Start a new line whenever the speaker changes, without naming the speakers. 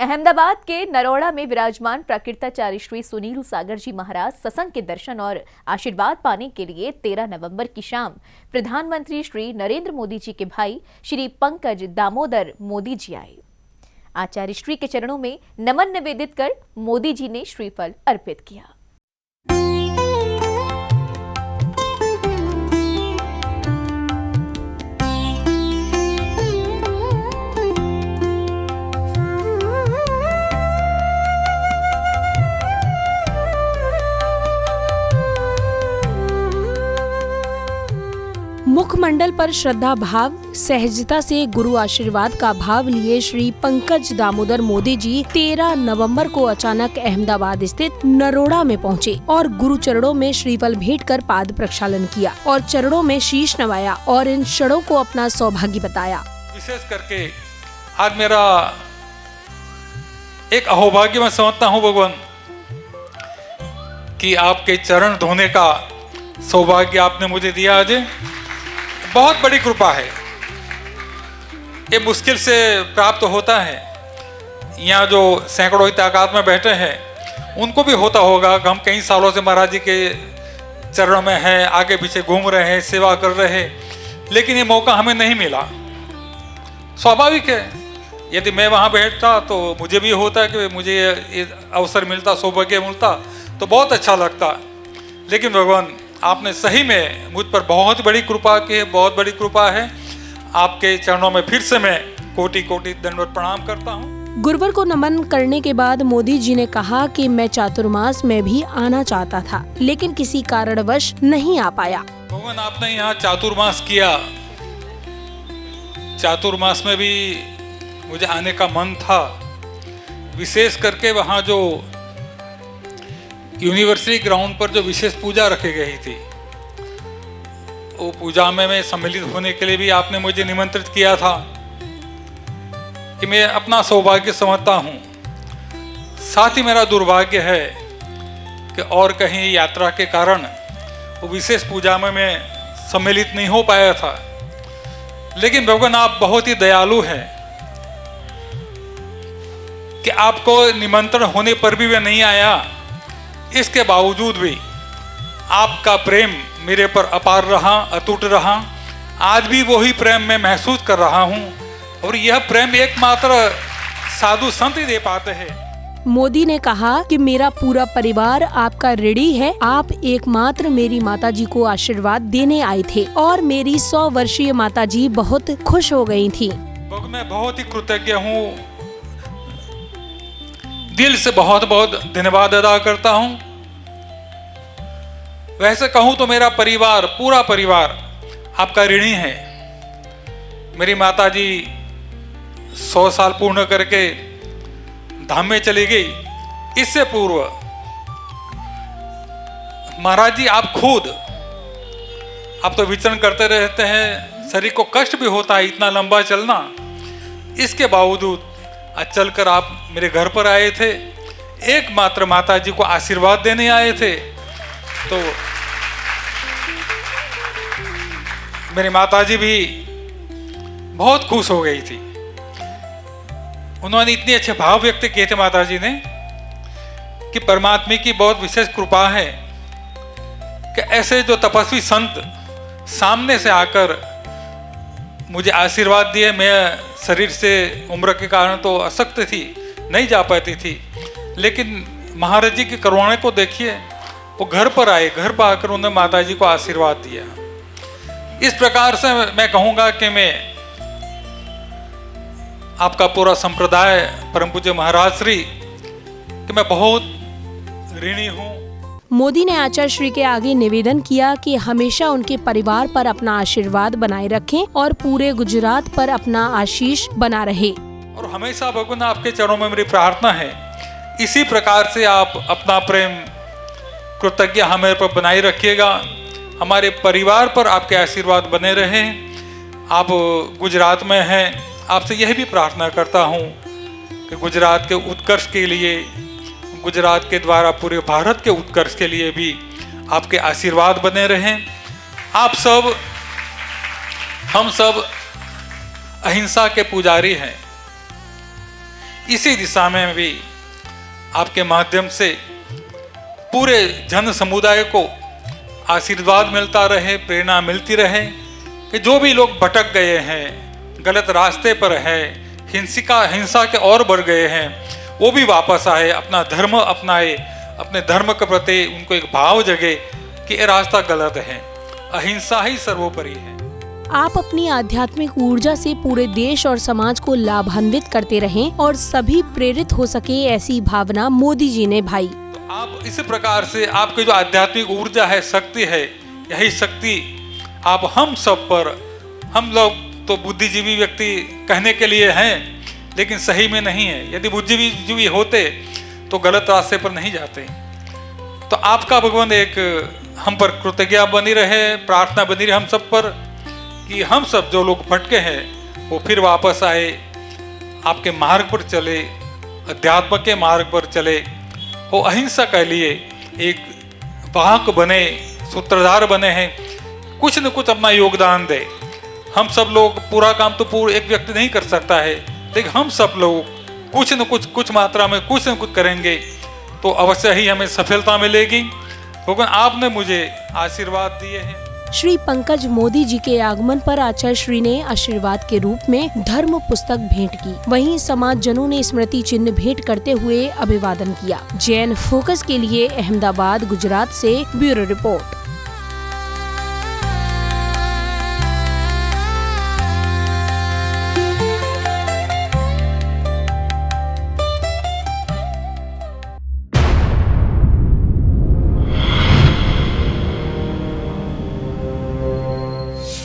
अहमदाबाद के नरोड़ा में विराजमान प्राकृताचार्य श्री सुनील सागर जी महाराज सत्संग के दर्शन और आशीर्वाद पाने के लिए 13 नवंबर की शाम प्रधानमंत्री श्री नरेंद्र मोदी जी के भाई श्री पंकज दामोदर मोदी जी आए। आचार्य श्री के चरणों में नमन निवेदित कर मोदी जी ने श्रीफल अर्पित किया।
मुखमंडल पर श्रद्धा भाव सहजता से गुरु आशीर्वाद का भाव लिए श्री पंकज दामोदर मोदी जी 13 नवंबर को अचानक अहमदाबाद स्थित नरोड़ा में पहुंचे और गुरु चरणों में श्रीफल भेंट कर पाद प्रक्षालन किया और चरणों में शीश नवाया और इन क्षणों को अपना सौभाग्य बताया।
विशेष करके आज मेरा एक अहोभाग्य मैं समझता हूँ भगवान कि आपके चरण धोने का सौभाग्य आपने मुझे दिया। आज बहुत बड़ी कृपा है, ये मुश्किल से प्राप्त होता है। यहाँ जो सैकड़ों ही तादाद में बैठे हैं उनको भी होता होगा। हम कई सालों से महाराज जी के चरणों में हैं, आगे पीछे घूम रहे हैं, सेवा कर रहे हैं, लेकिन ये मौका हमें नहीं मिला। स्वाभाविक है, यदि मैं वहाँ बैठता तो मुझे भी होता कि मुझे ये अवसर मिलता, सौभाग्य मिलता तो बहुत अच्छा लगता। लेकिन भगवान आपने सही में मुझ पर बहुत बड़ी कृपा की है, बहुत बड़ी कृपा है। आपके चरणों में फिर से मैं कोटि कोटि दंडवत प्रणाम करता हूँ।
गुरुवर को नमन करने के बाद मोदी जी ने कहा कि मैं चातुर्मास में भी आना चाहता था, लेकिन किसी कारणवश नहीं आ पाया।
भगवान आपने यहाँ चातुर्मास किया, चातुर्मास में भी मुझे आने का मन था। विशेष करके वहाँ जो यूनिवर्सिटी ग्राउंड पर जो विशेष पूजा रखी गई थी, वो पूजा में मैं सम्मिलित होने के लिए भी आपने मुझे निमंत्रित किया था। कि मैं अपना सौभाग्य समझता हूँ। साथ ही मेरा दुर्भाग्य है कि और कहीं यात्रा के कारण वो विशेष पूजा में मैं सम्मिलित नहीं हो पाया था। लेकिन भगवान आप बहुत ही दयालु हैं कि आपको निमंत्रण होने पर भी मैं नहीं आया, इसके बावजूद भी आपका प्रेम मेरे पर अपार रहा, अटूट रहा। आज भी वही प्रेम मैं महसूस कर रहा हूँ और यह प्रेम एकमात्र साधु संत ही दे पाते हैं।
मोदी ने कहा कि मेरा पूरा परिवार आपका ऋणी है। आप एकमात्र मेरी माताजी को आशीर्वाद देने आए थे और मेरी 100 वर्षीय माताजी बहुत खुश हो गई थी।
मैं बहुत ही कृतज्ञ हूँ, दिल से बहुत बहुत धन्यवाद अदा करता हूँ। वैसे कहूँ तो मेरा परिवार, पूरा परिवार आपका ऋणी है। मेरी माताजी 100 साल पूर्ण करके धाम में चली गई। इससे पूर्व महाराज जी आप खुद, आप तो विचरण करते रहते हैं, शरीर को कष्ट भी होता है इतना लंबा चलना। इसके बावजूद आज चलकर आप मेरे घर पर आए थे, एकमात्र माता जी को आशीर्वाद देने आए थे। तो मेरी माता जी भी बहुत खुश हो गई थी। उन्होंने इतने अच्छे भाव व्यक्त किए थे माता जी ने कि परमात्मा की बहुत विशेष कृपा है कि ऐसे जो तपस्वी संत सामने से आकर मुझे आशीर्वाद दिए। मैं शरीर से उम्र के कारण तो अशक्त थी, नहीं जा पाती थी, लेकिन महाराज जी की करुणा को देखिए, वो घर पर आए, घर पर आकर उन्होंने माता जी को आशीर्वाद दिया। इस प्रकार से मैं कहूँगा कि मैं आपका पूरा संप्रदाय परम पूज्य महाराज श्री कि मैं बहुत ऋणी हूँ।
मोदी ने आचार्य श्री के आगे निवेदन किया कि हमेशा उनके परिवार पर अपना आशीर्वाद बनाए रखें और पूरे गुजरात पर अपना आशीष बना रहे।
और हमेशा भगवान आपके चरणों में मेरी प्रार्थना है, इसी प्रकार से आप अपना प्रेम कृतज्ञ हमें पर बनाए रखिएगा। हमारे परिवार पर आपके आशीर्वाद बने रहें। आप गुजरात में हैं, आपसे यह भी प्रार्थना करता हूँ कि गुजरात के उत्कर्ष के लिए, गुजरात के द्वारा पूरे भारत के उत्कर्ष के लिए भी आपके आशीर्वाद बने रहें। आप सब, हम सब अहिंसा के पुजारी हैं। इसी दिशा में भी आपके माध्यम से पूरे जन समुदाय को आशीर्वाद मिलता रहे, प्रेरणा मिलती रहे कि जो भी लोग भटक गए हैं, गलत रास्ते पर है, हिंसा के और बढ़ गए हैं, वो भी वापस आए, अपना धर्म अपनाए, अपने धर्म के प्रति उनको एक भाव जगे कि ये रास्ता गलत है, अहिंसा ही सर्वोपरि है।
आप अपनी आध्यात्मिक ऊर्जा से पूरे देश और समाज को लाभान्वित करते रहें और सभी प्रेरित हो सके, ऐसी भावना मोदी जी ने भाई।
तो आप इस प्रकार से आपकी जो आध्यात्मिक ऊर्जा है, शक्ति है, यही शक्ति आप हम सब पर, हम लोग तो बुद्धिजीवी व्यक्ति कहने के लिए हैं, लेकिन सही में नहीं है। यदि बुद्धिजीवी होते तो गलत रास्ते पर नहीं जाते। तो आपका भगवान एक हम पर कृतज्ञता बनी रहे, प्रार्थना बनी रहे हम सब पर कि हम सब जो लोग भटके हैं वो फिर वापस आए, आपके मार्ग पर चले, अध्यात्म के मार्ग पर चले, वो अहिंसा के लिए एक वाहक बने, सूत्रधार बने हैं, कुछ न कुछ अपना योगदान दे। हम सब लोग पूरा काम तो पूरा एक व्यक्ति नहीं कर सकता है, लेकिन हम सब लोग कुछ न कुछ मात्रा में कुछ न कुछ करेंगे तो अवश्य ही हमें सफलता मिलेगी। भगवान आपने मुझे आशीर्वाद दिए हैं।
श्री पंकज मोदी जी के आगमन पर आचार्य श्री ने आशीर्वाद के रूप में धर्म पुस्तक भेंट की। वहीं समाज जनों ने स्मृति चिन्ह भेंट करते हुए अभिवादन किया। जैन फोकस के लिए अहमदाबाद, गुजरात से ब्यूरो रिपोर्ट।